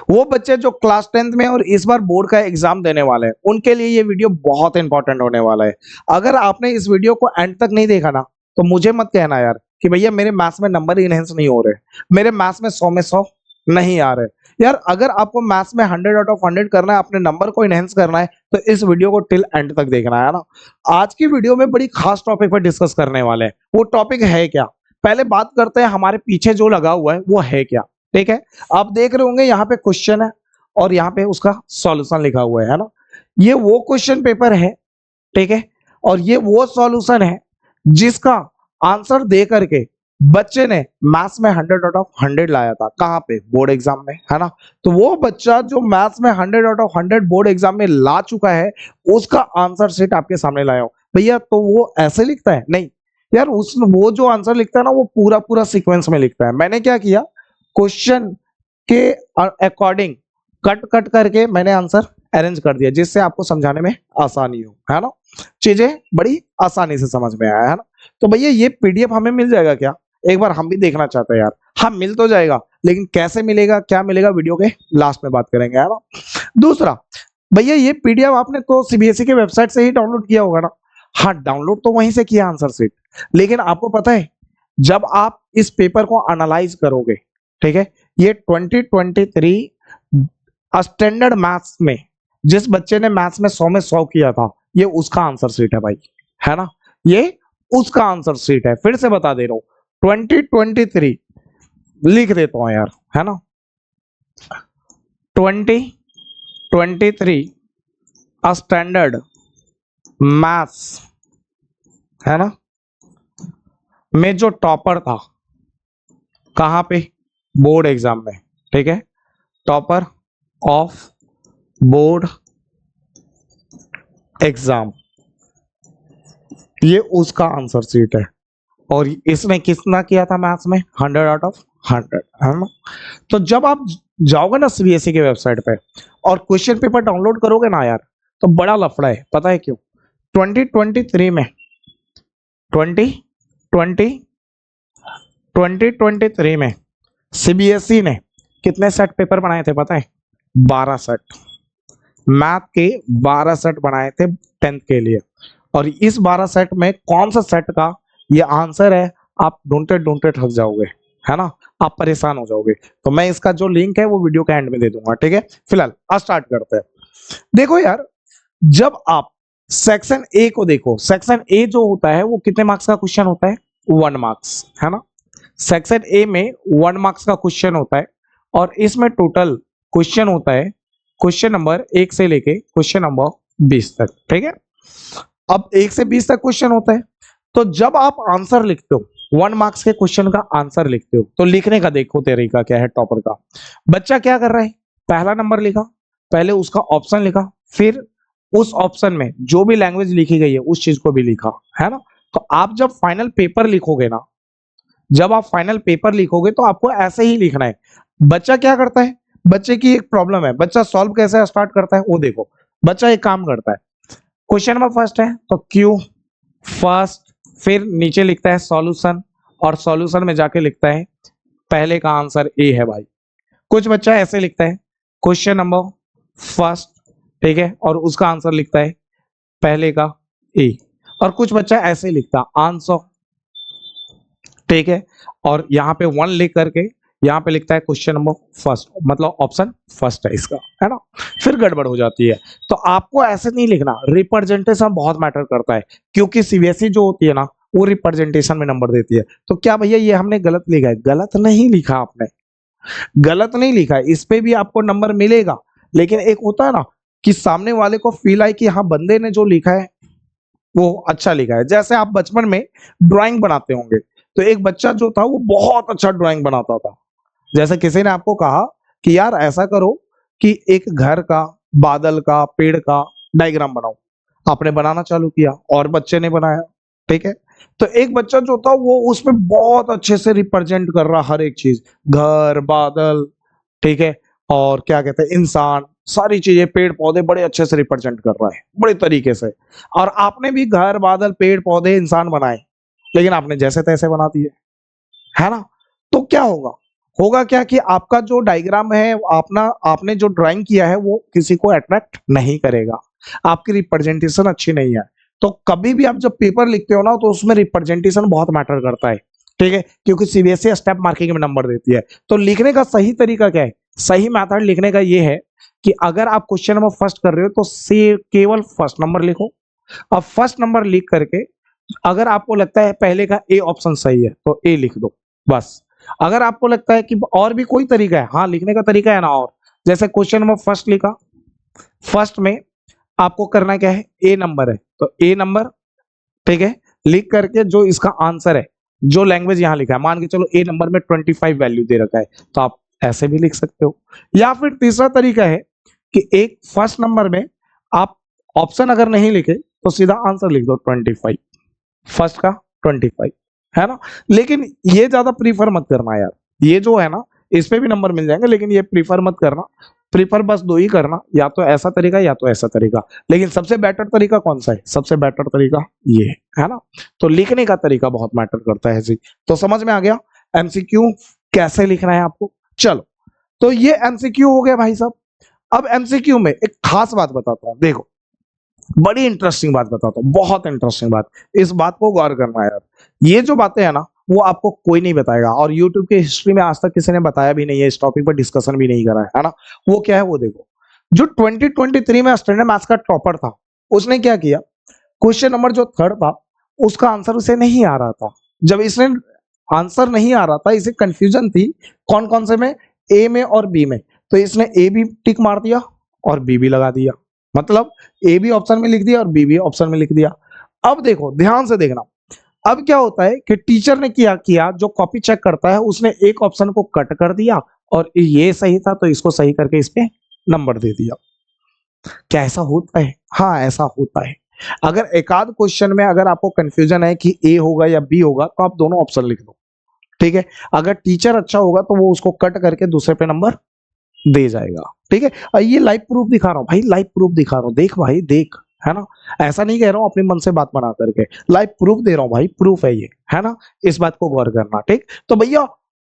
वो बच्चे जो क्लास 10th में और इस बार बोर्ड का एग्जाम देने वाले हैं, उनके लिए ये वीडियो बहुत इंपॉर्टेंट होने वाला है। अगर आपने इस वीडियो को एंड तक नहीं देखा ना, तो मुझे मत कहना यार कि भैया मेरे मैथ्स में नंबर इनहेंस नहीं हो रहे, मेरे मैथ्स में 100 में 100 नहीं आ रहे। यार अगर आपको मैथ्स में 100 आउट ऑफ 100 करना है, अपने नंबर को इनहेंस करना है, तो इस वीडियो को टिल एंड तक देखना है ना। आज की वीडियो में बड़ी खास टॉपिक पर डिस्कस करने वाले हैं। वो टॉपिक है क्या? पहले बात करते हैं हमारे पीछे जो लगा हुआ है वो है क्या। ठीक है, आप देख रहे होंगे यहाँ पे क्वेश्चन है और यहाँ पे उसका सॉल्यूशन लिखा हुआ है ना। ये वो क्वेश्चन पेपर है, ठीक है, और ये वो सॉल्यूशन है जिसका आंसर दे करके बच्चे ने मैथ्स में 100 आउट ऑफ 100 लाया था। कहाँ पे? बोर्ड एग्जाम में, है ना। तो वो बच्चा जो मैथ्स में 100 आउट ऑफ 100 बोर्ड एग्जाम में ला चुका है, उसका आंसर शीट आपके सामने लाया हूं भैया। तो वो ऐसे लिखता है? नहीं यार, उस वो जो आंसर लिखता है ना, वो पूरा पूरा सीक्वेंस में लिखता है। मैंने क्या किया, क्वेश्चन के अकॉर्डिंग कट कट करके मैंने आंसर अरेंज कर दिया, जिससे आपको समझाने में आसानी हो, है ना। चीजें बड़ी आसानी से समझ में आया, है ना। तो भैया ये पीडीएफ हमें मिल जाएगा क्या? एक बार हम भी देखना चाहते हैं यार। हाँ, मिल तो जाएगा, लेकिन कैसे मिलेगा, क्या मिलेगा, वीडियो के लास्ट में बात करेंगे, है ना। दूसरा, भैया ये पीडीएफ आपने तो सीबीएसई के वेबसाइट से ही डाउनलोड किया होगा ना। हाँ, डाउनलोड तो वहीं से किया आंसर शीट, लेकिन आपको पता है जब आप इस पेपर को एनालाइज करोगे, ठीक है, ये 2023 स्टैंडर्ड मैथ्स में जिस बच्चे ने मैथ्स में 100 में 100 किया था, ये उसका आंसर शीट है भाई, है ना। ये उसका आंसर शीट है। फिर से बता दे रहा हूं, 2023 लिख देता हूं यार, है ना। 2023 स्टैंडर्ड मैथ्स, है ना, में जो टॉपर था, कहां पे? बोर्ड एग्जाम में, ठीक है, टॉपर ऑफ बोर्ड एग्जाम, ये उसका आंसर शीट है। और इसने कितना किया था मैथ्स में? 100 आउट ऑफ 100, है ना। तो जब आप जाओगे ना सीबीएसई के वेबसाइट पे और क्वेश्चन पेपर डाउनलोड करोगे ना यार, तो बड़ा लफड़ा है। पता है क्यों? 2023 में 2023 में सीबीएसई ने कितने सेट पेपर बनाए थे पता है? 12 सेट। मैथ के 12 सेट बनाए थे 10th के लिए। और इस 12 सेट में कौन सा सेट का ये आंसर है, आप ढूंढते ढूंढते थक जाओगे, है ना, आप परेशान हो जाओगे। तो मैं इसका जो लिंक है वो वीडियो के एंड में दे दूंगा, ठीक है। फिलहाल स्टार्ट करते हैं। देखो यार, जब आप सेक्शन ए को देखो, सेक्शन ए जो होता है वो कितने मार्क्स का क्वेश्चन होता है? 1 मार्क्स, है ना। सेक्शन ए में 1 मार्क्स का क्वेश्चन होता है और इसमें टोटल क्वेश्चन होता है क्वेश्चन नंबर 1 से लेके क्वेश्चन नंबर 20 तक, ठीक है। अब 1 से 20 तक क्वेश्चन होता है। तो जब आप आंसर लिखते हो, 1 मार्क्स के क्वेश्चन का आंसर लिखते हो, तो लिखने का देखो तरीका क्या है टॉपर का। बच्चा क्या कर रहा है? पहला नंबर लिखा, पहले उसका ऑप्शन लिखा, फिर उस ऑप्शन में जो भी लैंग्वेज लिखी गई है उस चीज को भी लिखा, है ना। तो आप जब फाइनल पेपर लिखोगे ना, जब आप फाइनल पेपर लिखोगे तो आपको ऐसे ही लिखना है। बच्चा क्या करता है? बच्चे की एक प्रॉब्लम है, बच्चा सॉल्व कैसे स्टार्ट करता है वो देखो। बच्चा एक काम करता है, क्वेश्चन नंबर फर्स्ट है तो क्यू फर्स्ट, फिर नीचे लिखता है सॉल्यूशन, और सॉल्यूशन में जाके लिखता है पहले का आंसर ए है भाई। कुछ बच्चा ऐसे लिखता है क्वेश्चन नंबर फर्स्ट, ठीक है, और उसका आंसर लिखता है पहले का ए। और कुछ बच्चा ऐसे लिखता है आंसर, ठीक है, और यहाँ पे 1 लिख करके यहाँ पे लिखता है क्वेश्चन नंबर फर्स्ट, मतलब ऑप्शन फर्स्ट है इसका, है ना। फिर गड़बड़ हो जाती है। तो आपको ऐसे नहीं लिखना, रिप्रेजेंटेशन बहुत मैटर करता है, क्योंकि सीबीएसई जो होती है ना, वो रिप्रेजेंटेशन में नंबर देती है। तो क्या भैया ये हमने गलत लिखा है? गलत नहीं लिखा आपने, गलत नहीं लिखा है, इस पे भी आपको नंबर मिलेगा। लेकिन एक होता है ना कि सामने वाले को फील आए कि हाँ, बंदे ने जो लिखा है वो अच्छा लिखा है। जैसे आप बचपन में ड्राइंग बनाते होंगे, तो एक बच्चा जो था वो बहुत अच्छा ड्राइंग बनाता था। जैसे किसी ने आपको कहा कि यार ऐसा करो कि एक घर का, बादल का, पेड़ का डायग्राम बनाओ, आपने बनाना चालू किया और बच्चे ने बनाया, ठीक है। तो एक बच्चा जो था वो उसमें बहुत अच्छे से रिप्रेजेंट कर रहा हर एक चीज, घर, बादल, ठीक है, और क्या कहते हैं इंसान, सारी चीजें, पेड़ पौधे बड़े अच्छे से रिप्रेजेंट कर रहा है बड़े तरीके से। और आपने भी घर, बादल, पेड़ पौधे, इंसान बनाए, लेकिन आपने जैसे तैसे बना दिए, है ना। तो क्या होगा? होगा क्या कि आपका जो डायग्राम है, आपने जो ड्राइंग किया है वो किसी को अट्रैक्ट नहीं करेगा, आपकी रिप्रेजेंटेशन अच्छी नहीं है। तो कभी भी आप जब पेपर लिखते हो ना तो उसमें रिप्रेजेंटेशन बहुत मैटर करता है, ठीक है, क्योंकि सीबीएसई स्टेप मार्किंग में नंबर देती है। तो लिखने का सही तरीका क्या है, सही मेथड लिखने का ये है कि अगर आप क्वेश्चन नंबर फर्स्ट कर रहे हो तो केवल फर्स्ट नंबर लिखो। अब फर्स्ट नंबर लिख करके अगर आपको लगता है पहले का ए ऑप्शन सही है तो ए लिख दो बस। अगर आपको लगता है कि और भी कोई तरीका है, हाँ लिखने का तरीका है ना, और जैसे क्वेश्चन नंबर फर्स्ट लिखा, फर्स्ट में आपको करना क्या है, ए नंबर है तो ए नंबर, ठीक है, लिख करके जो इसका आंसर है, जो लैंग्वेज यहां लिखा है, मान के चलो ए नंबर में 25 वैल्यू दे रखा है तो आप ऐसे भी लिख सकते हो। या फिर तीसरा तरीका है कि एक फर्स्ट नंबर में आप ऑप्शन अगर नहीं लिखे तो सीधा आंसर लिख दो 25, फर्स्ट का 25, है ना। लेकिन ये ज्यादा प्रीफर मत करना यार, ये जो है ना इस पे भी नंबर मिल जाएंगे लेकिन ये प्रीफर मत करना, प्रीफर बस दो ही करना, या तो ऐसा तरीका या तो ऐसा तरीका। लेकिन सबसे बेटर तरीका कौन सा है, सबसे बेटर तरीका ये है ना। तो लिखने का तरीका बहुत मैटर करता है जी। तो समझ में आ गया एमसीक्यू कैसे लिखना है आपको। चलो तो ये एमसीक्यू हो गया भाई साहब। अब एमसीक्यू में एक खास बात बताता हूं, देखो बड़ी इंटरेस्टिंग बात बताता हूं, बहुत इंटरेस्टिंग बात, इस बात को गौर करना यार। ये जो बातें है ना वो आपको कोई नहीं बताएगा, और यूट्यूब की हिस्ट्री में आज तक किसी ने बताया भी नहीं है, इस टॉपिक पर डिस्कशन भी नहीं करा है ना। वो क्या है वो देखो, जो 2023 में स्टैंडर्ड मैथ्स का टॉपर था उसने क्या किया, क्वेश्चन नंबर जो थर्ड था उसका आंसर उसे नहीं आ रहा था। जब इसने आंसर नहीं आ रहा था, इसे कंफ्यूजन थी कौन कौन से में, ए में और बी में, तो इसने ए भी टिक मार दिया और बी भी लगा दिया, मतलब ए भी ऑप्शन में लिख दिया और बी भी ऑप्शन में लिख दिया। अब देखो ध्यान से देखना, अब क्या होता है कि टीचर ने क्या किया, जो कॉपी चेक करता है उसने एक ऑप्शन को कट कर दिया और ये सही था तो इसको सही करके इस पे नंबर दे दिया। क्या ऐसा होता है, हाँ ऐसा होता है। अगर एक आध क्वेश्चन में अगर आपको कंफ्यूजन है कि ए होगा या बी होगा तो आप दोनों ऑप्शन लिख दो, ठीक है। अगर टीचर अच्छा होगा तो वो उसको कट करके दूसरे पे नंबर दे जाएगा, ठीक है। और ये लाइव प्रूफ दिखा रहा हूँ भाई, लाइव प्रूफ दिखा रहा हूँ, देख भाई देख, है ना। ऐसा नहीं कह रहा हूँ अपने मन से बात बना करके, लाइव प्रूफ दे रहा हूँ भाई, प्रूफ है ये, है ना। इस बात को गौर करना, ठीक। तो भैया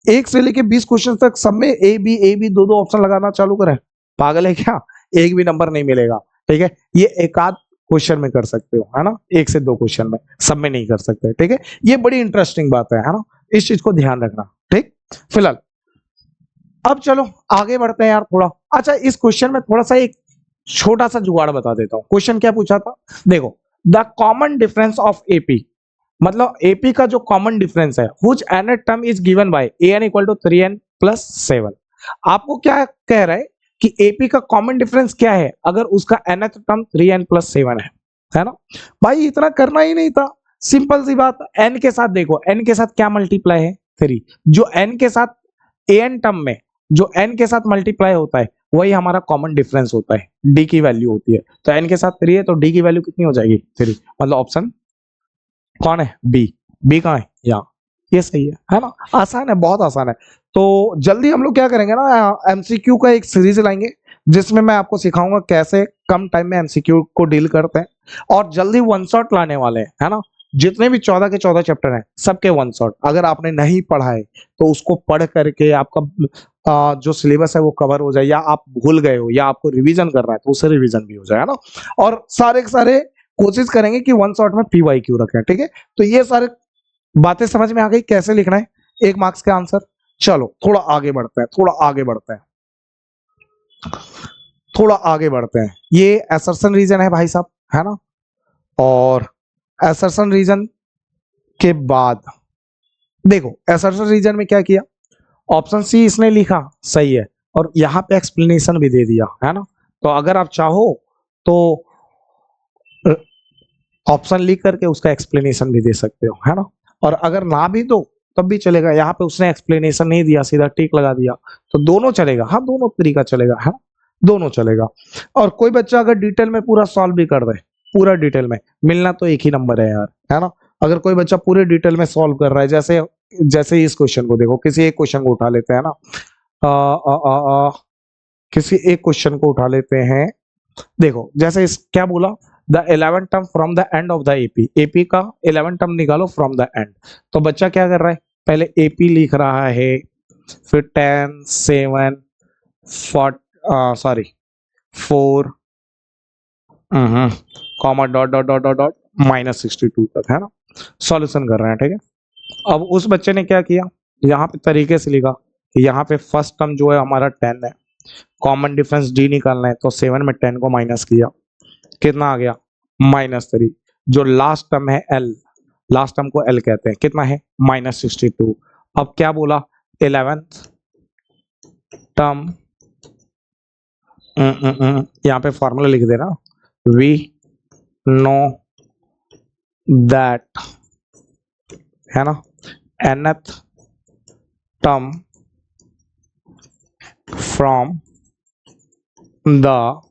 1 से लेके 20 क्वेश्चन तक सब में ए बी दो दो ऑप्शन लगाना चालू करें, पागल है क्या, एक भी नंबर नहीं मिलेगा, ठीक है। ये एक आध क्वेश्चन में कर सकते हो, है ना, 1 से 2 क्वेश्चन में, सब में नहीं कर सकते, ठीक है। ये बड़ी इंटरेस्टिंग बात है ना, इस चीज को ध्यान रखना, ठीक। फिलहाल अब चलो आगे बढ़ते हैं यार थोड़ा। अच्छा इस क्वेश्चन में थोड़ा सा एक छोटा सा जुगाड़ बता देता हूं। क्वेश्चन क्या पूछा था, देखो the common difference of AP, मतलब एपी का जो कॉमन डिफरेंस है, which n term is given by an equal to 3n plus 7। आपको क्या कह रहा है कि एपी का कॉमन डिफरेंस क्या है अगर उसका nth टर्म 3n प्लस 7 है ना। भाई इतना करना ही नहीं था, सिंपल सी बात, n के साथ देखो, n के साथ क्या मल्टीप्लाई है 3, जो n के साथ an टर्म में जो n के साथ मल्टीप्लाई होता है वही हमारा कॉमन डिफरेंस होता है, d की वैल्यू होती है। तो n के साथ 3 है तो d की वैल्यू कितनी हो जाएगी 3, मतलब ऑप्शन कौन है, बी कहाँ है यहाँ, ये सही है ना। आसान है, बहुत आसान है। तो जल्दी हम लोग क्या करेंगे ना, एमसीक्यू का एक सीरीज लाएंगे जिसमें मैं आपको सिखाऊंगा कैसे कम टाइम में एमसीक्यू को डील करते हैं, और जल्दी वन शॉट लाने वाले हैं, है ना। जितने भी 14 के 14 चैप्टर हैं सबके वन शॉट, अगर आपने नहीं पढ़ा है तो उसको पढ़ करके आपका जो सिलेबस है वो कवर हो जाए, या आप भूल गए हो या आपको रिवीजन करना है तो उसे रिवीजन भी हो जाए, है ना। और सारे के सारे कोशिश करेंगे कि वन शॉट में पीवाईक्यू रखें, ठीक है। तो ये सारे बातें समझ में आ गई कैसे लिखना है 1 मार्क्स का आंसर। चलो थोड़ा आगे बढ़ते हैं, थोड़ा आगे बढ़ते हैं, थोड़ा आगे बढ़ते हैं। ये असर्शन रीजन है भाई साहब, है ना। और असर्शन रीजन के बाद देखो असर्शन रीजन में क्या किया, ऑप्शन सी इसने लिखा सही है और यहाँ पे एक्सप्लेनेशन भी दे दिया, है ना। तो अगर आप चाहो तो ऑप्शन लिख करके उसका एक्सप्लेनेशन भी दे सकते हो, है ना। और अगर ना भी दो तब भी चलेगा, यहाँ पे उसने एक्सप्लेनेशन नहीं दिया सीधा टिक लगा दिया, तो दोनों चलेगा, हाँ दोनों तरीका चलेगा, है दोनों चलेगा। और कोई बच्चा अगर डिटेल में पूरा सॉल्व भी कर दे, पूरा डिटेल में, मिलना तो एक ही नंबर है यार, है ना। अगर कोई बच्चा पूरे डिटेल में सॉल्व कर रहा है, जैसे जैसे इस क्वेश्चन को देखो, किसी एक क्वेश्चन को उठा लेते हैं ना, किसी एक क्वेश्चन को उठा लेते हैं, देखो जैसे इस क्या बोला, the 11 term from the end of the AP, AP का 11 टर्म निकालो फ्रॉम द एंड। तो बच्चा क्या कर रहा है, पहले एपी लिख रहा है, फिर 10 7 4 comma dot dot dot dot dot -62 तक, है ना। सॉल्यूशन कर रहे हैं, ठीक है। अब उस बच्चे ने क्या किया, यहाँ पे तरीके से लिखा कि यहाँ पे फर्स्ट टर्म जो है हमारा 10 है, कॉमन डिफरेंस डी निकालना है, तो 7 में 10 को माइनस किया, कितना आ गया -3। जो लास्ट टर्म है एल, लास्ट टर्म को एल कहते हैं, कितना है -62। अब क्या बोला, 11th टर्म, यहाँ पे फॉर्मूला लिख देना, वी नो दैट, है ना, nth term from the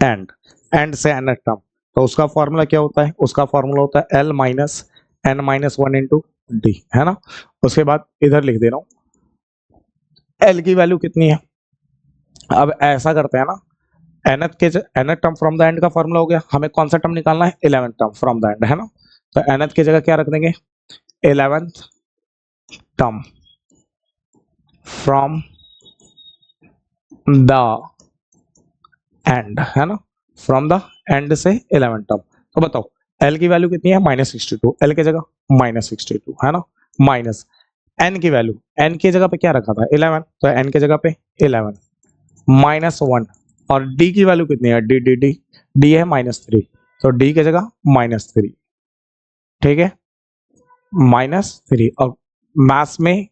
end से nth टर्म, तो उसका फॉर्मूला क्या होता है, उसका फॉर्मूला होता है l minus n minus 1 into D, है ना। उसके बाद इधर लिख दे रहा हूं l की वैल्यू कितनी है। अब ऐसा करते हैं ना, nth term from the end का फॉर्मूला हो गया, हमें कौन सा टर्म निकालना है, 11th term from the end, है ना। तो nth की जगह क्या रख देंगे, 11th term from the end, है ना, फ्रॉम द एंड से 11th टर्म। तो बताओ l की वैल्यू कितनी है, -62, l की जगह -62, है ना, माइनस n की वैल्यू, n की जगह पे क्या रखा था 11, तो n की जगह पे 11 -1, और d की वैल्यू कितनी है, d है -3, तो d की जगह -3, ठीक है, -3। और मैथ्स में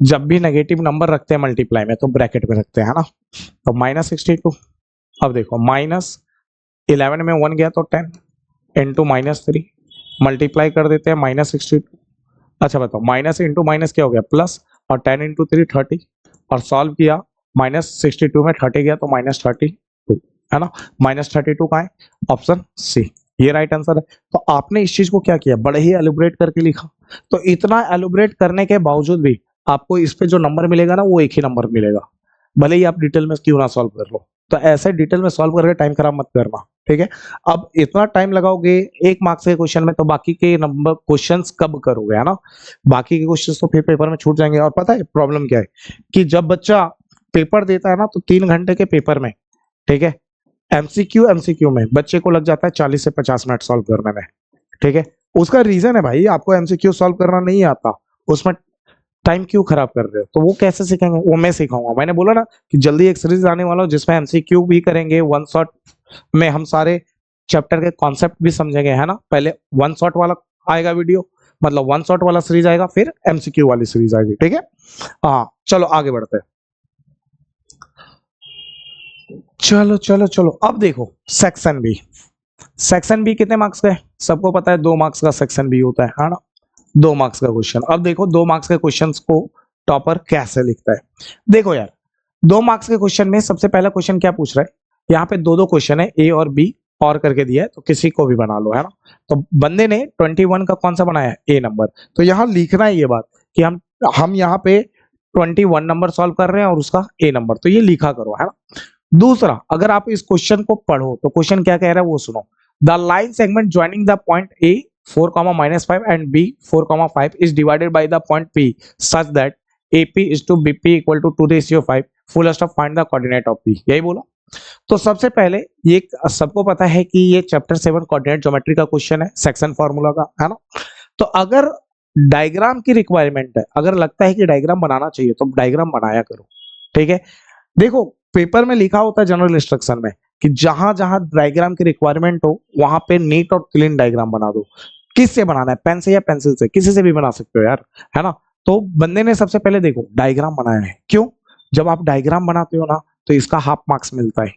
जब भी नेगेटिव नंबर रखते हैं मल्टीप्लाई में तो ब्रैकेट में रखते हैं, है ना। तो -62, अब देखो -11 में 1 गया तो 10 इंटू -3, मल्टीप्लाई कर देते हैं -62। अच्छा बताओ, माइनस इंटू माइनस क्या हो गया, प्लस, और 10 इंटू 3 30, और सॉल्व किया, -62 में 30 गया तो -32, है ना। -32 कहाँ है, ऑप्शन सी, ये राइट आंसर है। तो आपने इस चीज को क्या किया, बड़े ही एलिब्रेट करके लिखा। तो इतना एलिब्रेट करने के बावजूद भी आपको इस पे जो नंबर मिलेगा ना, वो एक ही नंबर मिलेगा, भले ही आप डिटेल में क्यों ना सॉल्व कर लो। तो ऐसे डिटेल में सॉल्व करके टाइम खराब मत करना, ठीक है। अब इतना टाइम लगाओगे 1 मार्क्स के क्वेश्चन में, तो बाकी के नंबर क्वेश्चंस कब करोगे, है ना। बाकी के क्वेश्चंस तो फिर पेपर में छूट जाएंगे। और पता है प्रॉब्लम क्या है, कि जब बच्चा पेपर देता है ना, तो 3 घंटे के पेपर में, ठीक है, एमसीक्यू में बच्चे को लग जाता है 40 से 50 मिनट सॉल्व करने में, ठीक है। उसका रीजन है भाई, आपको एमसीक्यू सॉल्व करना नहीं आता, उसमें टाइम क्यों खराब कर रहे हो। तो वो कैसे सीखेंगे, वो मैं सिखाऊंगा। मैंने बोला ना कि जल्दी एक सीरीज आने वाला हो जिसमें एमसीक्यू भी करेंगे, वन शॉट में हम सारे चैप्टर के कॉन्सेप्ट भी समझेंगे, है ना। पहले वन शॉट वाला आएगा वीडियो, मतलब वन शॉट वाला सीरीज आएगा, फिर एमसीक्यू वाली सीरीज आएगी, ठीक है। हाँ चलो आगे बढ़ते हैं, चलो चलो चलो। अब देखो सेक्शन बी कितने मार्क्स का है, सबको पता है 2 मार्क्स का सेक्शन बी होता है ना, 2 मार्क्स का क्वेश्चन। अब देखो 2 मार्क्स के क्वेश्चंस को टॉपर कैसे लिखता है। देखो यार, 2 मार्क्स के क्वेश्चन में सबसे पहला क्वेश्चन क्या पूछ रहा है, यहाँ पे दो क्वेश्चन है, ए और बी और करके दिया है, तो किसी को भी बना लो, है ना। तो बंदे ने 21 का कौन सा बनाया, ए नंबर। तो यहाँ लिखना है ये बात कि हम यहाँ पे 21 नंबर सॉल्व कर रहे हैं और उसका ए नंबर, तो ये लिखा करो, है ना। दूसरा, अगर आप इस क्वेश्चन को पढ़ो तो क्वेश्चन क्या कह रहा है वो सुनो। The line segment joining the point A 4, -5 and B 4, 5 is divided by the point P such that AP is to BP equal to 2:5. Full stop, find the coordinate of P. यही बोला। तो सबसे पहले ये सबको पता है कि ये चैप्टर 7 कोऑर्डिनेट ज्योमेट्री का क्वेश्चन है, सेक्शन फार्मूला का, है ना। तो अगर डायग्राम की रिक्वायरमेंट है, अगर लगता है कि डायग्राम बनाना चाहिए तो डायग्राम बनाया करो, ठीक है। देखो पेपर में लिखा होता है जनरल इंस्ट्रक्शन में कि जहां जहां डायग्राम की रिक्वायरमेंट हो वहां पे नीट और क्लीन डायग्राम बना दो। किससे बनाना है, पेन से या पेंसिल से, किसी से भी बना सकते हो यार, है ना। तो बंदे ने सबसे पहले देखो डायग्राम बनाया है, क्यों, जब आप डायग्राम बनाते हो ना तो इसका हाफ मार्क्स मिलता है,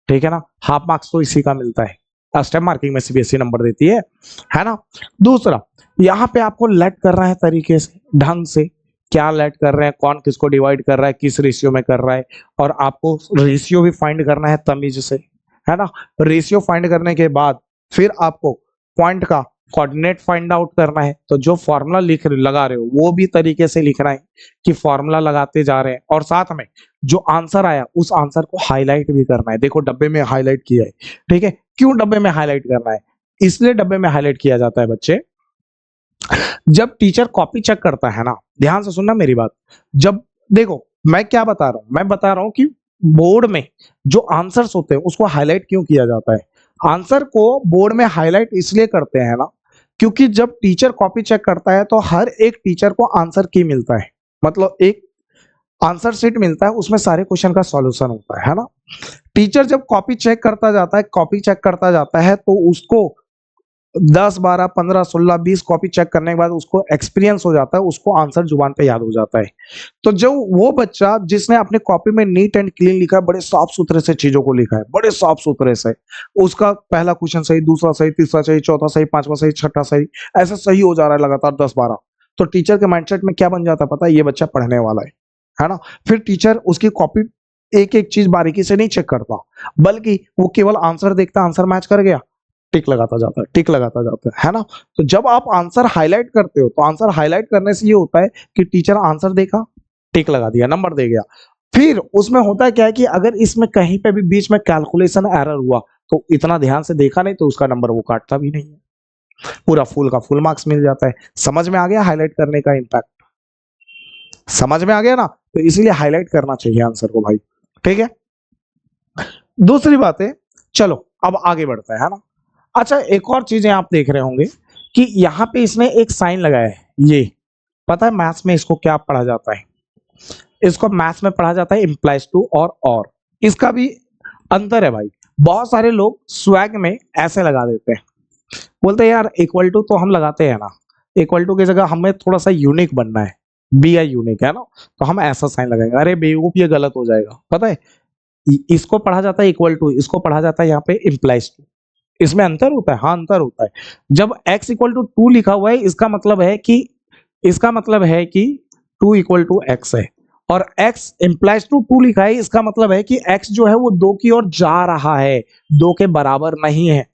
ठीक है ना। हाफ मार्क्स तो इसी का मिलता है, स्टेप मार्किंग में सीबीएसई नंबर देती है ना। दूसरा, यहाँ पे आपको लेट करना है तरीके से, ढंग से, क्या लेट कर रहे हैं, कौन किसको डिवाइड कर रहा है, किस रेशियो में कर रहा है, और आपको रेशियो भी फाइंड करना है तमीज से, है ना। रेशियो फाइंड करने के बाद फिर आपको पॉइंट का कोऑर्डिनेट फाइंड आउट करना है। तो जो फॉर्मूला लगा रहे हो वो भी तरीके से लिखना है कि फॉर्मूला लगाते जा रहे हैं, और साथ में जो आंसर आया उस आंसर को हाईलाइट भी करना है। देखो डब्बे में हाईलाइट किया है, ठीक है। क्यों डब्बे में हाईलाइट करना है, इसलिए डब्बे में हाईलाइट किया जाता है बच्चे जब टीचर कॉपी चेक करता है ना, ध्यान से सुनना मेरी बात, जब देखो मैं क्या बता रहा हूं, मैं बता रहा हूं कि बोर्ड में जो आंसर्स होते हैं उसको हाईलाइट क्यों किया जाता है। आंसर को बोर्ड में हाईलाइट इसलिए करते हैं ना, क्योंकि जब टीचर कॉपी चेक करता है तो हर एक टीचर को आंसर की मिलता है, मतलब एक आंसर शीट मिलता है, उसमें सारे क्वेश्चन का सॉल्यूशन होता है ना। टीचर जब कॉपी चेक करता जाता है, कॉपी चेक करता जाता है, तो उसको 10 12 15 16 20 कॉपी चेक करने के बाद उसको एक्सपीरियंस हो जाता है, उसको आंसर जुबान पे याद हो जाता है। तो जो वो बच्चा जिसने अपने कॉपी में नीट एंड क्लीन लिखा है, बड़े साफ सुथरे से चीजों को लिखा है, बड़े साफ सुथरे से, उसका पहला क्वेश्चन सही, दूसरा सही, तीसरा सही, चौथा सही, पांचवा सही, छठा सही, ऐसा सही हो जा रहा है लगातार 10 12, तो टीचर के माइंडसेट में क्या बन जाता है पता है, ये बच्चा पढ़ने वाला है ना। फिर टीचर उसकी कॉपी एक एक चीज बारीकी से नहीं चेक करता, बल्कि वो केवल आंसर देखता, आंसर मैच कर गया, टिक लगाता जाता है, टिक लगाता जाता है ना। तो जब आप आंसर हाईलाइट करते हो, तो आंसर हाईलाइट करने से ये होता है कि टीचर आंसर देखा, टिक लगा दिया, नंबर दे गया। फिर उसमें होता है क्या है कि अगर इसमें कहीं पे भी बीच में कैलकुलेशन एरर हुआ, तो इतना ध्यान से देखा नहीं, तो उसका नंबर वो काटता भी नहीं है, पूरा फुल का फुल मार्क्स मिल जाता है। समझ में आ गया हाईलाइट करने का इम्पैक्ट? समझ में आ गया ना, तो इसीलिए हाईलाइट करना चाहिए आंसर को भाई, ठीक है। दूसरी बात है, चलो अब आगे बढ़ता है ना। अच्छा, एक और चीजें आप देख रहे होंगे कि यहाँ पे इसने एक साइन लगाया है, ये पता है मैथ्स में इसको क्या पढ़ा जाता है? इसको मैथ्स में पढ़ा जाता है इम्प्लाइज टू और इसका भी अंतर है भाई। बहुत सारे लोग स्वैग में ऐसे लगा देते हैं, बोलते हैं यार इक्वल टू तो हम लगाते हैं ना, इक्वल टू की जगह हमें थोड़ा सा यूनिक बनना है, बी आई यूनिक है ना, तो हम ऐसा साइन लगाएंगे। अरे बेवकूफ, ये गलत हो जाएगा, पता है इसको पढ़ा जाता है इक्वल टू, इसको पढ़ा जाता है यहाँ पे इम्प्लाइज टू। इसमें अंतर होता है, हाँ अंतर होता है। जब x इक्वल टू 2 लिखा हुआ है, इसका मतलब है कि 2 इक्वल टू एक्स है, और x इंप्लाइज टू 2 लिखा है, इसका मतलब है कि x जो है वो 2 की ओर जा रहा है, 2 के बराबर नहीं है।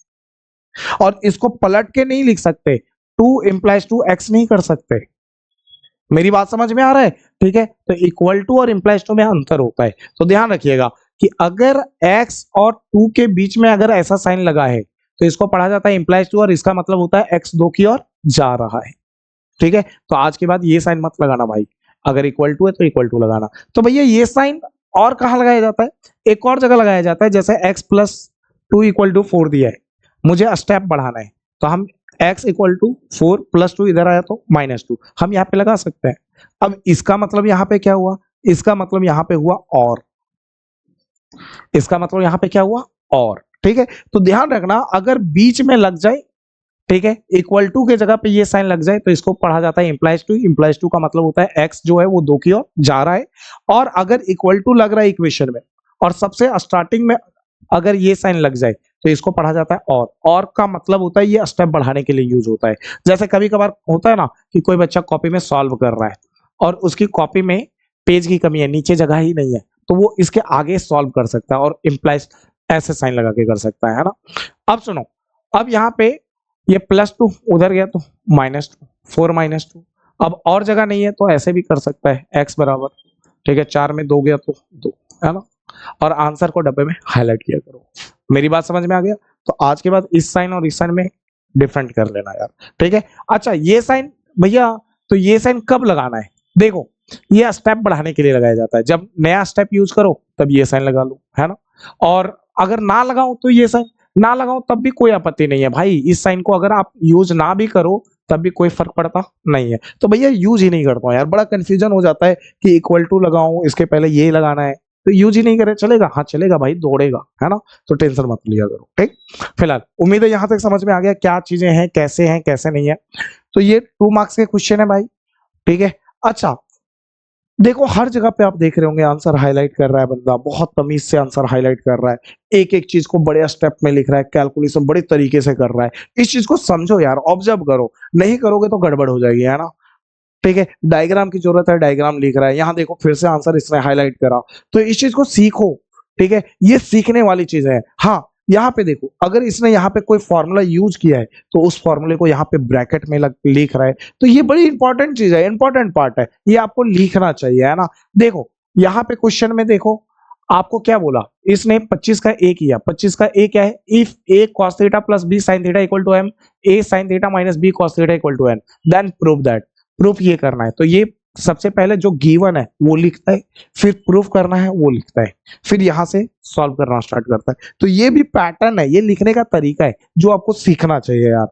और इसको पलट के नहीं लिख सकते, 2 इंप्लाइज टू x नहीं कर सकते। मेरी बात समझ में आ रहा है? ठीक है, तो इक्वल टू और इंप्लाइज टू में अंतर होता है, तो ध्यान रखिएगा कि अगर x और 2 के बीच में अगर ऐसा साइन लगा है, तो इसको पढ़ा जाता है इंप्लाइज टू, और इसका मतलब होता है x 2 की ओर जा रहा है। ठीक है, तो आज के बाद ये साइन मत लगाना भाई, अगर इक्वल टू है तो इक्वल टू लगाना। तो भैया ये साइन और कहां लगाया जाता है? एक और जगह लगाया जाता है, जैसे x प्लस 2 इक्वल टू 4 दिया है, मुझे स्टेप बढ़ाना है, तो हम x इक्वल टू 4 प्लस 2 इधर आया तो -2, हम यहाँ पे लगा सकते हैं। अब इसका मतलब यहाँ पे क्या हुआ? इसका मतलब यहाँ पे हुआ और, इसका मतलब यहाँ पे क्या हुआ? और। ठीक है, तो ध्यान रखना अगर बीच में लग जाए, ठीक है, इक्वल टू के जगह पे ये साइन लग जाए, तो इसको पढ़ा जाता है इंप्लाइज टू। इंप्लाइज टू का मतलब होता है x जो है वो 2 की ओर जा रहा है, और अगर इक्वल टू लग रहा है इक्वेशन में, और सबसे स्टार्टिंग में अगर ये साइन लग जाए, तो इसको पढ़ा जाता है और का मतलब होता है ये स्टेप बढ़ाने के लिए यूज होता है। जैसे कभी कभार होता है ना कि कोई बच्चा कॉपी में सॉल्व कर रहा है, और उसकी कॉपी में पेज की कमी है, नीचे जगह ही नहीं है, तो वो इसके आगे सॉल्व कर सकता है, और इंप्लाइज ऐसे साइन लगा के कर सकता है ना। अब सुनो, अब यहाँ पे ये +2 उधर गया तो -2, 4 -2, अब और जगह नहीं है तो ऐसे भी कर सकता है, x बराबर, ठीक है, 4 में 2 गया तो 2, है ना। और आंसर को डब्बे में हाईलाइट किया करो। मेरी बात समझ में आ गया? तो आज के बाद इस साइन और इस साइन में डिफरेंट कर लेना यार, ठीक है। अच्छा, ये साइन भैया, तो ये साइन कब लगाना है? देखो, ये स्टेप बढ़ाने के लिए लगाया जाता है, जब नया स्टेप यूज करो तब ये साइन लगा लो, है ना। और अगर ना लगाओ तो ये साइन ना लगाओ तब भी कोई आपत्ति नहीं है भाई, इस साइन को अगर आप यूज ना भी करो तब भी कोई फर्क पड़ता नहीं है। तो भैया यूज ही नहीं करता हूं यार, बड़ा कंफ्यूजन हो जाता है कि इक्वल टू लगाऊं, इसके पहले ये लगाना है, तो यूज ही नहीं करे, चलेगा? हाँ चलेगा भाई, दौड़ेगा, है ना। तो टेंशन मत लिया करो, ठीक। फिलहाल उम्मीद है यहां तक समझ में आ गया क्या चीजें हैं, कैसे नहीं है। तो ये 2 मार्क्स के क्वेश्चन है भाई, ठीक है। अच्छा, देखो हर जगह पे आप देख रहे होंगे आंसर हाईलाइट कर रहा है बंदा, बहुत तमीज से आंसर हाईलाइट कर रहा है, एक एक चीज को बड़े स्टेप में लिख रहा है, कैलकुलेशन बड़े तरीके से कर रहा है। इस चीज को समझो यार, ऑब्जर्व करो, नहीं करोगे तो गड़बड़ हो जाएगी, है ना। ठीक है, डायग्राम की जरूरत है, डायग्राम लिख रहा है, यहाँ देखो फिर से आंसर इसने हाईलाइट करा, तो इस चीज को सीखो, ठीक है, ये सीखने वाली चीज है। हाँ, यहाँ पे देखो, अगर इसने यहाँ पे कोई फॉर्मूला यूज किया है, तो उस फॉर्मूले को यहाँ पे ब्रैकेट में लिख रहा है, तो ये बड़ी इंपॉर्टेंट चीज है, इंपॉर्टेंट पार्ट है, ये आपको लिखना चाहिए, है ना। देखो यहाँ पे क्वेश्चन में देखो, आपको क्या बोला, इसने 25 का ए किया, 25 का ए क्या है, if A cos theta plus B sin theta equal to M, A sin theta minus B cos theta equal to N, then prove that. Proof ये करना है, तो ये सबसे पहले जो गिवन है वो लिखता है, फिर प्रूफ करना है वो लिखता है, फिर यहां से सॉल्व करना स्टार्ट करता है। तो ये भी पैटर्न है, ये लिखने का तरीका है जो आपको सीखना चाहिए यार।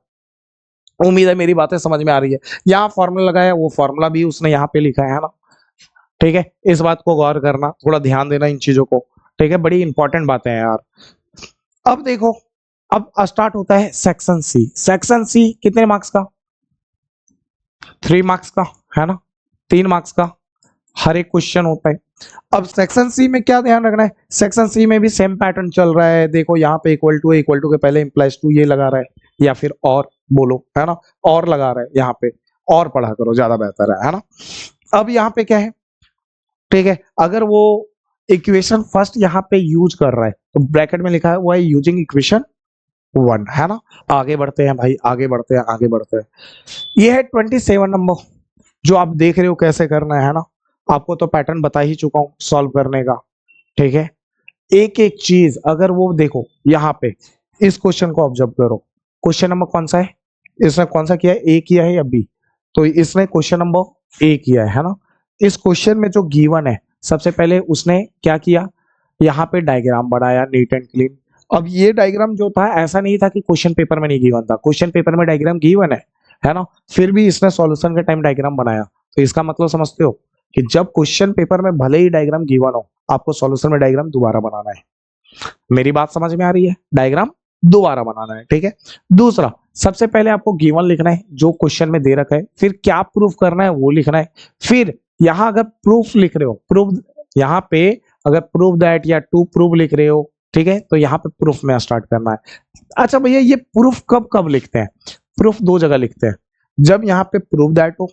उम्मीद है मेरी बातें समझ में आ रही है। यहाँ फॉर्मूला लगाया, वो फॉर्मूला भी उसने यहाँ पे लिखा है ना, ठीक है। इस बात को गौर करना, थोड़ा ध्यान देना इन चीजों को, ठीक है, बड़ी इंपॉर्टेंट बातें हैं यार। अब देखो, अब स्टार्ट होता है सेक्शन सी। सेक्शन सी कितने मार्क्स का, 3 मार्क्स का, है ना, 3 मार्क्स का हर एक क्वेश्चन होता है। अब सेक्शन सी में क्या ध्यान रखना है, सेक्शन सी में भी सेम पैटर्न चल रहा है। देखो यहाँ पे इक्वल टू के पहले इंप्लाइज टू ये लगा रहा है, या फिर और बोलो, है ना, और लगा रहा है यहाँ पे, और पढ़ा करो ज्यादा बेहतर है ना। अब यहाँ पे क्या है, ठीक है, अगर वो इक्वेशन फर्स्ट यहाँ पे यूज कर रहा है तो ब्रैकेट में लिखा है वो है यूजिंग इक्वेशन 1, है ना। आगे बढ़ते हैं भाई, आगे बढ़ते हैं, आगे बढ़ते हैं। ये है 27 नंबर, जो आप देख रहे हो कैसे करना है ना। आपको तो पैटर्न बता ही चुका हूं सॉल्व करने का, ठीक है। एक एक चीज अगर वो देखो, यहाँ पे इस क्वेश्चन को ऑब्जर्व करो, क्वेश्चन नंबर कौन सा है, इसने कौन सा किया है, ए किया है या बी, तो इसने क्वेश्चन नंबर ए किया है ना। इस क्वेश्चन में जो गिवन है, सबसे पहले उसने क्या किया, यहाँ पे डायग्राम बनाया नीट एंड क्लीन। अब ये डायग्राम जो था ऐसा नहीं था कि क्वेश्चन पेपर में नहीं गिवन था, क्वेश्चन पेपर में डायग्राम गिवन है ना, फिर भी इसने सॉल्यूशन के टाइम डायग्राम बनाया। तो इसका मतलब समझते हो कि जब क्वेश्चन पेपर में भले ही डायग्राम गिवन हो, आपको सॉल्यूशन में डायग्राम दोबारा बनाना है। मेरी बात समझ में आ रही है, डायग्राम दोबारा बनाना है, ठीक है। दूसरा, सबसे पहले आपको गिवन लिखना है जो क्वेश्चन में दे रखा है, फिर क्या प्रूफ करना है वो लिखना है। फिर यहां अगर प्रूफ लिख रहे हो, प्रूफ यहाँ पे अगर प्रूफ दैट या टू प्रूफ लिख रहे हो, ठीक है, तो यहाँ पे प्रूफ में स्टार्ट करना है। अच्छा भैया, ये प्रूफ कब कब लिखते हैं, प्रूफ 2 जगह लिखते हैं, जब यहाँ पे प्रूफ दैट हो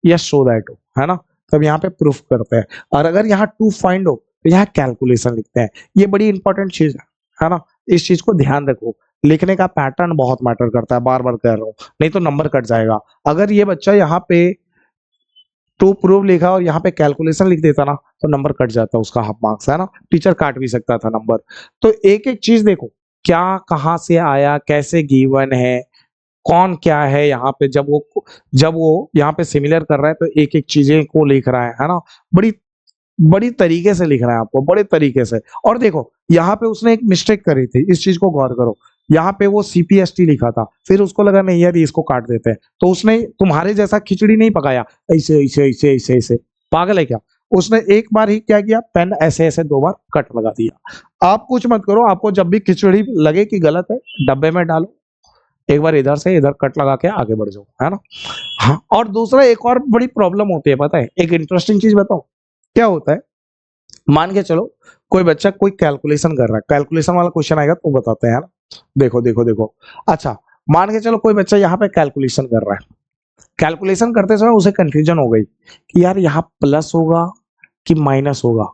या शो दैट हो, है ना, तब यहाँ पे प्रूफ करते हैं। और अगर यहाँ टू फाइंड हो तो यहाँ कैलकुलेशन लिखते हैं। ये बड़ी इंपॉर्टेंट चीज है ना, इस चीज को ध्यान रखो। लिखने का पैटर्न बहुत मैटर करता है, बार बार कह रहा हूँ, नहीं तो नंबर कट जाएगा। अगर ये बच्चा यहाँ पे टू प्रूफ लिखा और यहाँ पे कैलकुलेशन लिख देता ना, तो नंबर कट जाता, उसका हाफ मार्क्स, है ना, टीचर काट भी सकता था नंबर। तो एक एक चीज देखो, क्या कहाँ से आया, कैसे गिवन है, कौन क्या है यहाँ पे, जब वो यहाँ पे सिमिलर कर रहा है तो एक एक चीजें को लिख रहा है ना, बड़ी बड़ी तरीके से लिख रहा है आपको, बड़े तरीके से। और देखो यहाँ पे उसने एक मिस्टेक करी थी, इस चीज को गौर करो। यहाँ पे वो सीपीएसटी लिखा था, फिर उसको लगा नहीं यार इसको काट देते हैं, तो उसने तुम्हारे जैसा खिचड़ी नहीं पकाया ऐसे ऐसे ऐसे ऐसे ऐसे, पागल है क्या। उसने एक बार ही क्या किया, पेन ऐसे ऐसे 2 बार कट लगा दिया। आप कुछ मत करो, आपको जब भी खिचड़ी लगे कि गलत है, डब्बे में डालो, एक बार इधर से इधर कट लगा के आगे बढ़ जाओ, है ना। हाँ, और दूसरा एक और बड़ी प्रॉब्लम होती है, पता है, एक इंटरेस्टिंग चीज बताओ क्या होता है। मान के चलो कोई बच्चा कोई कैलकुलेशन कर रहा है, कैलकुलेशन वाला क्वेश्चन आएगा तो बताते हैं, है ना। देखो देखो देखो, अच्छा मान के चलो कोई बच्चा यहाँ पे कैलकुलेशन कर रहा है, कैलकुलेशन करते समय उसे कंफ्यूजन हो गई कि यार यहाँ प्लस होगा कि माइनस होगा।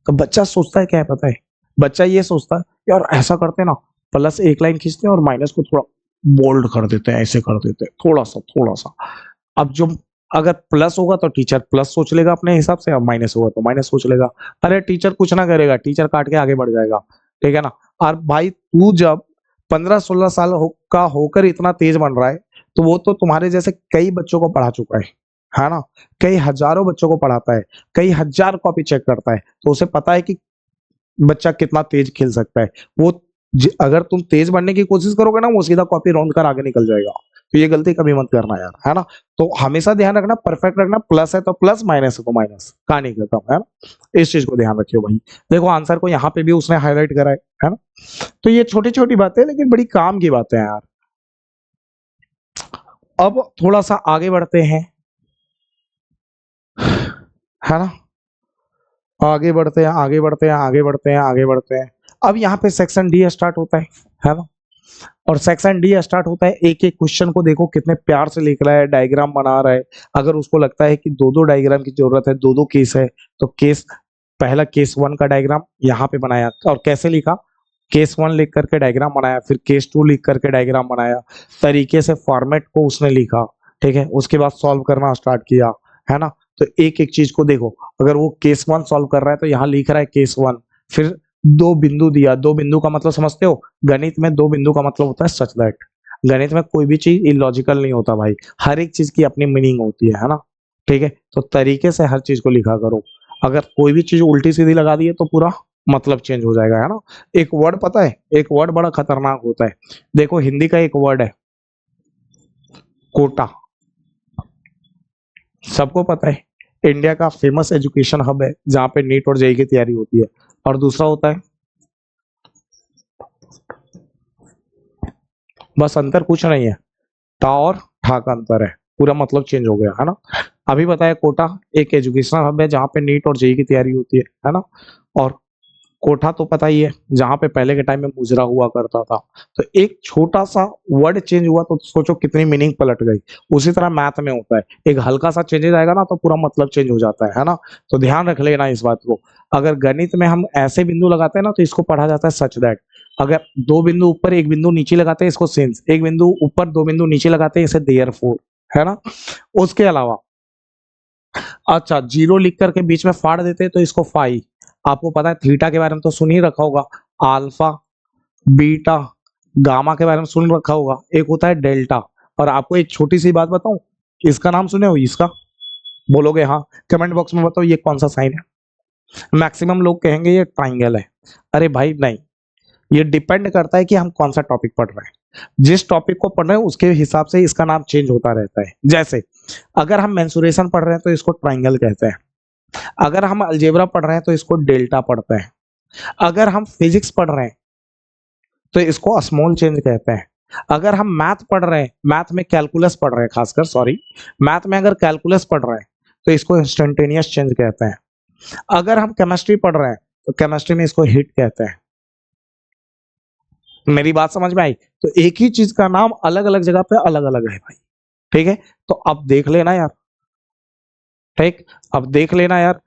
तो बच्चा सोचता है क्या है पता है, बच्चा ये सोचता है यार ऐसा करते हैं ना, प्लस एक लाइन खींचते हैं और माइनस को थोड़ा बोल्ड कर देते हैं, ऐसे कर देते हैं थोड़ा सा थोड़ा सा। अब जो अगर प्लस होगा तो टीचर प्लस सोच लेगा अपने हिसाब से, और माइनस होगा तो माइनस सोच लेगा। अरे टीचर कुछ ना करेगा, टीचर काट के आगे बढ़ जाएगा, ठीक है ना। और भाई तू जब 15-16 साल का होकर इतना तेज बन रहा है, तो वो तो तुम्हारे जैसे कई बच्चों को पढ़ा चुका है ना, कई हजारों बच्चों को पढ़ाता है, कई हजार कॉपी चेक करता है, तो उसे पता है कि बच्चा कितना तेज खेल सकता है। वो अगर तुम तेज बनने की कोशिश करोगे ना, वो सीधा कॉपी रौंद कर आगे निकल जाएगा। तो ये गलती कभी मत करना यार, है ना। तो हमेशा ध्यान रखना, परफेक्ट रखना, प्लस है तो प्लस, माइनस है तो माइनस, कहानी खत्म, है ना। इस चीज को ध्यान रखियो भाई। देखो आंसर को यहाँ पे भी उसने हाईलाइट करा है ना। तो ये छोटी छोटी बातें लेकिन बड़ी काम की बातें हैं यार। अब थोड़ा सा आगे बढ़ते हैं, है ना, आगे बढ़ते हैं आगे बढ़ते हैं आगे बढ़ते हैं आगे बढ़ते हैं। अब यहाँ पे सेक्शन डी स्टार्ट होता है ना। और सेक्शन डी स्टार्ट होता है, एक एक क्वेश्चन को देखो कितने प्यार से लिख रहा है, डायग्राम बना रहा है। अगर उसको लगता है कि 2-2 डायग्राम की जरूरत है, 2-2 केस है, तो पहला केस 1 का डायग्राम यहाँ पे बनाया, और कैसे लिखा, केस 1 लिख करके डायग्राम बनाया, फिर केस 2 लिख करके डायग्राम बनाया, तरीके से फॉर्मेट को उसने लिखा, ठीक है। उसके बाद सॉल्व करना स्टार्ट किया, है ना। तो एक एक चीज को देखो, अगर वो केस 1 सॉल्व कर रहा है तो यहाँ लिख रहा है केस 1, फिर दो बिंदु दिया, दो बिंदु का मतलब समझते हो, गणित में दो बिंदु का मतलब होता है सच दैट। गणित में कोई भी चीज इलॉजिकल नहीं होता भाई, हर एक चीज की अपनी मीनिंग होती है ना। ठीक है, तो तरीके से हर चीज को लिखा करो। अगर कोई भी चीज उल्टी सीधी लगा दी है तो पूरा मतलब चेंज हो जाएगा, है ना। एक वर्ड पता है, एक वर्ड बड़ा खतरनाक होता है। देखो हिंदी का एक वर्ड है कोटा, सबको पता है इंडिया का फेमस एजुकेशन हब है जहाँ पे नीट और जेईई की तैयारी होती है। और दूसरा होता है, बस अंतर कुछ नहीं है, टा और ठा का अंतर है, पूरा मतलब चेंज हो गया, है ना। अभी बताया कोटा एक एजुकेशनल हब है जहाँ पे नीट और जेईई की तैयारी होती है ना। और कोठा तो पता ही है जहां पे पहले के टाइम में मुजरा हुआ करता था। तो एक छोटा सा वर्ड चेंज हुआ तो सोचो कितनी मीनिंग पलट गई। उसी तरह मैथ में होता है, एक हल्का सा चेंजेस आएगा ना तो पूरा मतलब चेंज हो जाता है ना। तो ध्यान रख लेना इस बात को। अगर गणित में हम ऐसे बिंदु लगाते हैं ना तो इसको पढ़ा जाता है सच दैट। अगर दो बिंदु ऊपर एक बिंदु नीचे लगाते हैं इसको सिंस, एक बिंदु ऊपर दो बिंदु नीचे लगाते हैं इसे देयरफॉर, है ना। उसके अलावा अच्छा जीरो लिख करके बीच में फाड़ देते हैं तो इसको फाई। आपको पता है थीटा के बारे में तो सुन ही रखा होगा, अल्फा बीटा गामा के बारे में सुन रखा होगा, एक होता है डेल्टा। और आपको एक छोटी सी बात बताऊं, इसका नाम सुने हो इसका, बोलोगे हाँ, कमेंट बॉक्स में बताओ ये कौन सा साइन है। मैक्सिमम लोग कहेंगे ये ट्राइंगल है। अरे भाई नहीं, ये डिपेंड करता है कि हम कौन सा टॉपिक पढ़ रहे हैं। जिस टॉपिक को पढ़ रहे हैं उसके हिसाब से इसका नाम चेंज होता रहता है। जैसे अगर हम मेंसुरेशन पढ़ रहे हैं तो इसको ट्राइंगल कहते हैं, अगर हम अलजेब्रा पढ़ रहे हैं तो इसको डेल्टा पढ़ते हैं, अगर हम फिजिक्स पढ़ रहे हैं तो इसको स्मॉल चेंज कहते हैं, अगर हम मैथ पढ़ रहे हैं, मैथ में कैलकुलस पढ़ रहे हैं खासकर, सॉरी मैथ में अगर कैलकुलस पढ़ रहे हैं तो इसको इंस्टेंटेनियस चेंज कहते हैं, अगर हम केमिस्ट्री पढ़ रहे हैं तो केमिस्ट्री में इसको हीट कहते हैं। मेरी बात समझ में आई। तो एक ही चीज का नाम अलग अलग जगह पे अलग अलग है भाई। ठीक है, तो अब देख लेना यार, ठीक, अब देख लेना यार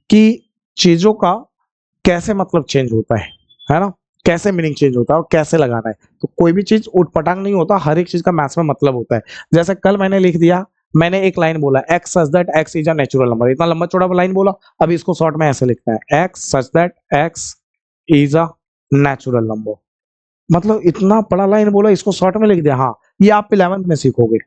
कि चीजों का कैसे मतलब चेंज होता है ना, कैसे मीनिंग चेंज होता है और कैसे लगाना है। तो कोई भी चीज उठपटांग नहीं होता, हर एक चीज का मैथ्स में मतलब होता है। जैसे कल मैंने लिख दिया, मैंने एक लाइन बोला x such that x is a natural number, इतना लंबा चौड़ा लाइन बोला। अब इसको शॉर्ट में ऐसे लिखता है x such that x is a natural number, मतलब इतना बड़ा लाइन बोला इसको शॉर्ट में लिख दिया। हाँ, ये आप 11th में सीखोगे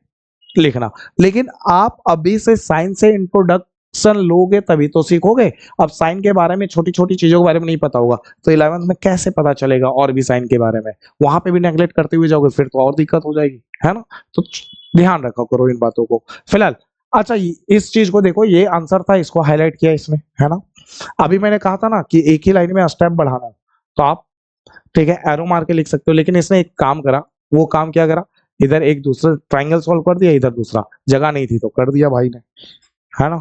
लिखना, लेकिन आप अभी से साइन से इंट्रोडक्शन लोगे तभी तो सीखोगे। अब साइन के बारे में छोटी छोटी चीजों के बारे में नहीं पता होगा तो 11th में कैसे पता चलेगा और भी साइन के बारे में, वहां पे भी नेगलेक्ट करते हुए जाओगे फिर तो और दिक्कत हो जाएगी, है ना। तो ध्यान रखा करो इन बातों को फिलहाल। अच्छा इस चीज को देखो, ये आंसर था, इसको हाईलाइट किया इसमें, है ना। अभी मैंने कहा था ना कि एक ही लाइन में स्टेप बढ़ाना है, तो आप ठीक है एरो मार के लिख सकते हो, लेकिन इसने एक काम करा। वो काम क्या करा, इधर एक दूसरा ट्राइंगल सॉल्व कर दिया, इधर दूसरा, जगह नहीं थी तो कर दिया भाई ने, है ना।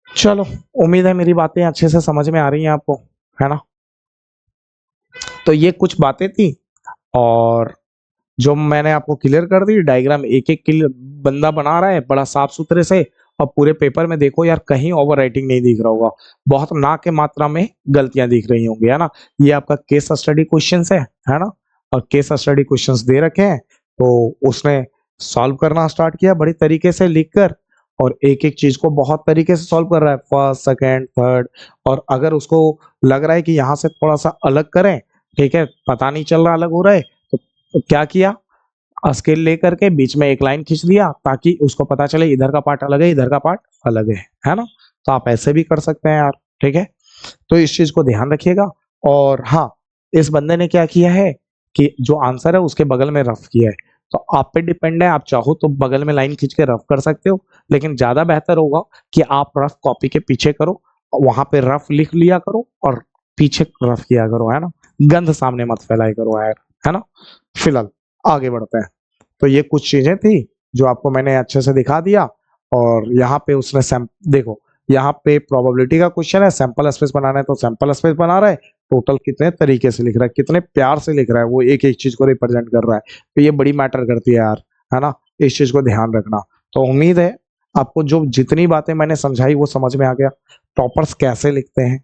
चलो, उम्मीद है मेरी बातें अच्छे से समझ में आ रही हैं आपको, है ना। तो ये कुछ बातें थी और जो मैंने आपको क्लियर कर दी, डायग्राम एक एक क्लियर बंदा बना रहा है बड़ा साफ सुथरे से। और पूरे पेपर में देखो यार कहीं ओवर राइटिंग नहीं दिख रहा होगा, बहुत ना के मात्रा में गलतियां दिख रही होंगी, है ना। ये आपका केस स्टडी क्वेश्चंस है ना। और केस स्टडी क्वेश्चंस दे रखे हैं तो उसने सॉल्व करना स्टार्ट किया बड़ी तरीके से लिखकर, और एक एक चीज को बहुत तरीके से सॉल्व कर रहा है, फर्स्ट सेकेंड थर्ड। और अगर उसको लग रहा है कि यहाँ से थोड़ा सा अलग करें, ठीक है, पता नहीं चल रहा अलग हो रहा है, तो क्या किया, स्केल लेकर के बीच में एक लाइन खींच दिया ताकि उसको पता चले इधर का पार्ट अलग है इधर का पार्ट अलग है ना। तो आप ऐसे भी कर सकते हैं यार, ठीक है। तो इस चीज को ध्यान रखिएगा। और हाँ, इस बंदे ने क्या किया है कि जो आंसर है उसके बगल में रफ किया है। तो आप पे डिपेंड है, आप चाहो तो बगल में लाइन खींच के रफ कर सकते हो, लेकिन ज्यादा बेहतर होगा कि आप रफ कॉपी के पीछे करो, वहां पे रफ लिख लिया करो और पीछे रफ किया करो, है ना। गंध सामने मत फैलाया करो यार, है ना। फिलहाल आगे बढ़ते हैं। तो ये कुछ चीजें थी जो आपको मैंने अच्छे से दिखा दिया। और यहाँ पे उसने देखो, यहाँ पे प्रोबेबिलिटी का क्वेश्चन है, सैंपल स्पेस बनाना है तो सैंपल स्पेस बना रहा है, टोटल कितने तरीके से लिख रहा है, कितने प्यार से लिख रहा है, वो एक एक चीज को रिप्रेजेंट कर रहा है। तो ये बड़ी मैटर करती है यार, है ना। इस चीज को ध्यान रखना। तो उम्मीद है आपको जो जितनी बातें मैंने समझाई वो समझ में आ गया, टॉपर्स कैसे लिखते हैं,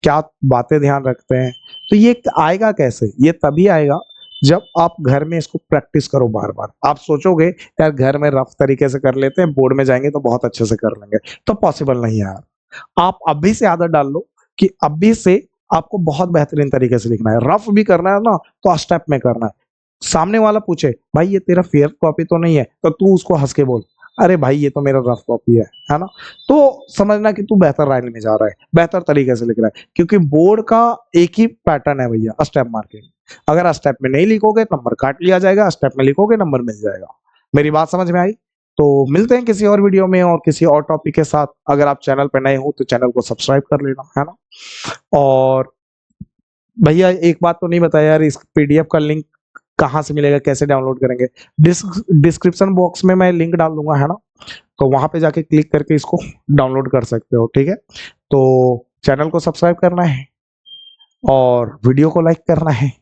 क्या बातें ध्यान रखते हैं। तो ये आएगा कैसे, ये तभी आएगा जब आप घर में इसको प्रैक्टिस करो बार बार। आप सोचोगे यार घर में रफ तरीके से कर लेते हैं, बोर्ड में जाएंगे तो बहुत अच्छे से कर लेंगे, तो पॉसिबल नहीं है यार। आप अभी से आदत डाल लो कि अभी से आपको बहुत बेहतरीन तरीके से लिखना है। रफ भी करना है ना तो स्टेप में करना है। सामने वाला पूछे भाई ये तेरा फेयर कॉपी तो नहीं है, तो तू उसको हंस के बोल अरे भाई ये तो मेरा रफ कॉपी है ना। तो समझना कि तू बेहतर लाइन में जा रहा है, बेहतर तरीके से लिख रहा है, क्योंकि बोर्ड का एक ही पैटर्न है भैया, स्टेप मार्किंग। अगर स्टेप में नहीं लिखोगे नंबर काट लिया जाएगा, स्टेप में लिखोगे नंबर मिल जाएगा। मेरी बात समझ में आई? तो मिलते हैं किसी और वीडियो में और किसी और टॉपिक के साथ। अगर आप चैनल पे नए हो तो चैनल को सब्सक्राइब कर लेना, है ना। और भैया एक बात तो नहीं बताया यार, इस पीडीएफ का लिंक कहाँ से मिलेगा, कैसे डाउनलोड करेंगे? डिस्क्रिप्शन बॉक्स में मैं लिंक डाल दूंगा, है ना। तो वहां पे जाके क्लिक करके इसको डाउनलोड कर सकते हो, ठीक है। तो चैनल को सब्सक्राइब करना है और वीडियो को लाइक करना है,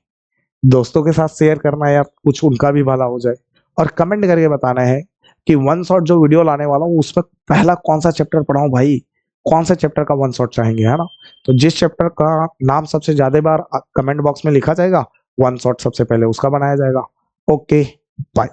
दोस्तों के साथ शेयर करना है यार, कुछ उनका भी भला हो जाए। और कमेंट करके बताना है कि वन शॉट जो वीडियो लाने वाला हूँ उसमें पहला कौन सा चैप्टर पढ़ाऊं भाई, कौन सा चैप्टर का वन शॉट चाहेंगे, है ना। तो जिस चैप्टर का नाम सबसे ज्यादा बार कमेंट बॉक्स में लिखा जाएगा, वन शॉट सबसे पहले उसका बनाया जाएगा। Okay, bye.